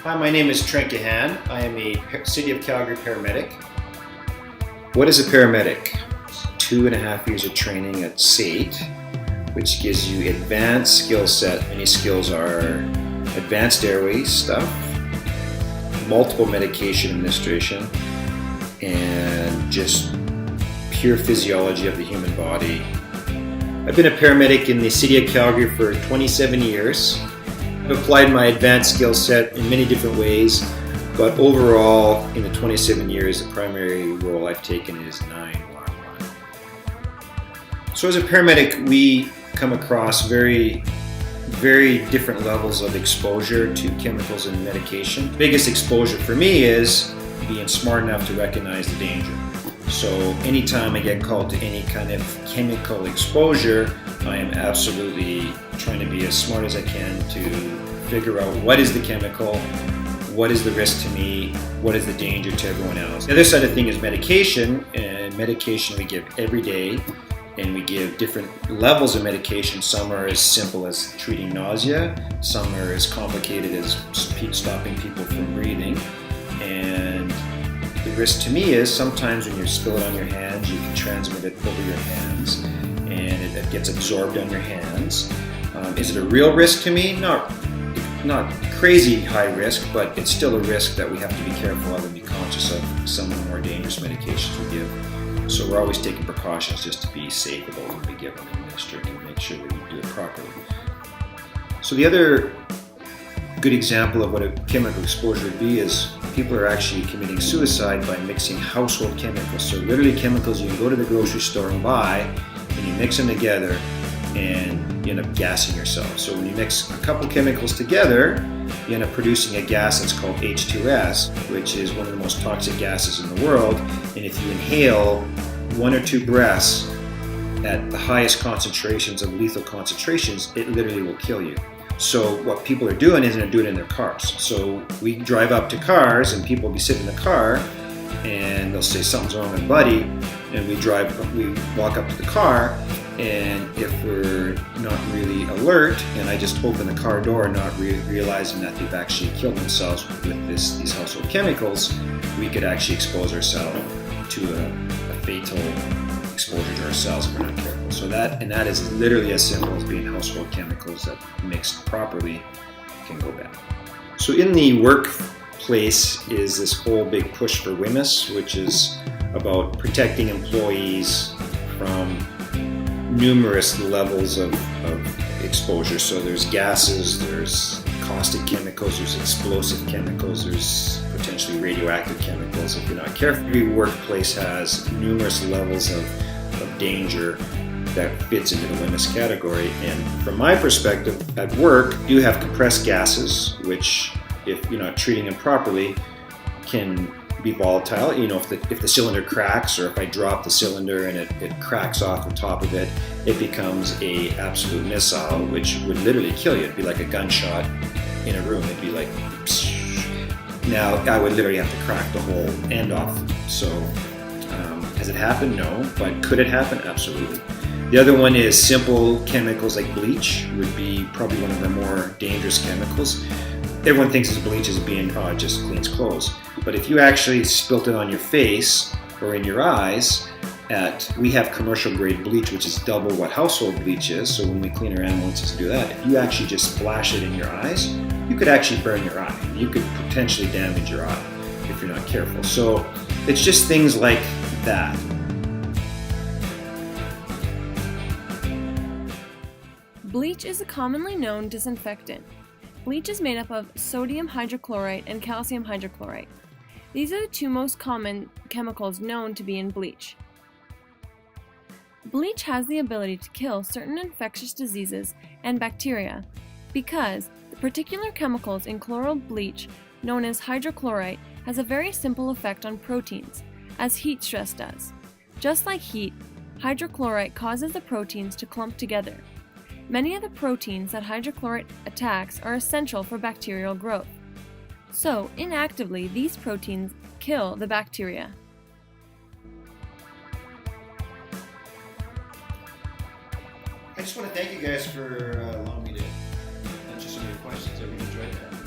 Hi, my name is Trent Gahan. I am a City of Calgary paramedic. What is a paramedic? 2.5 years of training at SAIT, which gives you advanced skill set. Many skills are advanced airway stuff, multiple medication administration, and just pure physiology of the human body. I've been a paramedic in the City of Calgary for 27 years. I've applied my advanced skill set in many different ways, but overall, in the 27 years, the primary role I've taken is 911. So as a paramedic, we come across very different levels of exposure to chemicals and medication. The biggest exposure for me is being smart enough to recognize the danger. So anytime I get called to any kind of chemical exposure, I am absolutely trying to be as smart as I can to figure out what is the chemical, what is the risk to me, what is the danger to everyone else. The other side of the thing is medication, and medication we give every day, and we give different levels of medication. Some are as simple as treating nausea, some are as complicated as stopping people from breathing, and the risk to me is sometimes when you spill it on your hands, you can transmit it over your hands and it gets absorbed on your hands. Is it a real risk to me? Not crazy high risk, but it's still a risk that we have to be careful of and be conscious of some of the more dangerous medications we give. So we're always taking precautions just to be safe about when we give them and administer and make sure that we do it properly. So the other good example of what a chemical exposure would be is people are actually committing suicide by mixing household chemicals. So literally chemicals you can go to the grocery store and buy, and you mix them together and you end up gassing yourself. So when you mix a couple chemicals together, you end up producing a gas that's called H2S, which is one of the most toxic gases in the world. And if you inhale 1 or 2 breaths at the highest concentrations of lethal concentrations, it literally will kill you. So what people are doing is they're doing it in their cars. So we drive up to cars and people will be sitting in the car and they'll say something's wrong with buddy, and we walk up to the car, and if we're not really alert and I just open the car door not realizing that they've actually killed themselves with these household chemicals, we could actually expose ourselves to a fatal exposure to ourselves if we're not careful. So that is literally as simple as being household chemicals that mixed properly can go bad. So in the workplace is this whole big push for WHMIS, which is about protecting employees from numerous levels of exposure. So there's gases, there's caustic chemicals, there's explosive chemicals, there's potentially radioactive chemicals if you're not careful. Every workplace has numerous levels of danger that fits into the WHMIS category. And from my perspective, at work, you have compressed gases, which if you're not treating them properly, can be volatile. You know, if the cylinder cracks, or if I drop the cylinder and it cracks off the top of it, it becomes a absolute missile, which would literally kill you. It'd be like a gunshot in a room. It'd be like, psh. Now I would literally have to crack the whole end off. So has it happened? No. But could it happen? Absolutely. The other one is simple chemicals like bleach would be probably one of the more dangerous chemicals. Everyone thinks of bleach as being, it just cleans clothes. But if you actually spilt it on your face or in your eyes, we have commercial grade bleach, which is double what household bleach is. So when we clean our ambulances and do that, if you actually just splash it in your eyes, you could actually burn your eye. You could potentially damage your eye if you're not careful. So it's just things like that. Bleach is a commonly known disinfectant. Bleach is made up of sodium hydrochlorite and calcium hydrochlorite. These are the 2 most common chemicals known to be in bleach. Bleach has the ability to kill certain infectious diseases and bacteria because the particular chemicals in chloral bleach, known as hydrochlorite, has a very simple effect on proteins, as heat stress does. Just like heat, hydrochlorite causes the proteins to clump together. Many of the proteins that hydrochlorite attacks are essential for bacterial growth. So, inactively, these proteins kill the bacteria. I just want to thank you guys for allowing me to answer some of your questions. I really enjoyed that.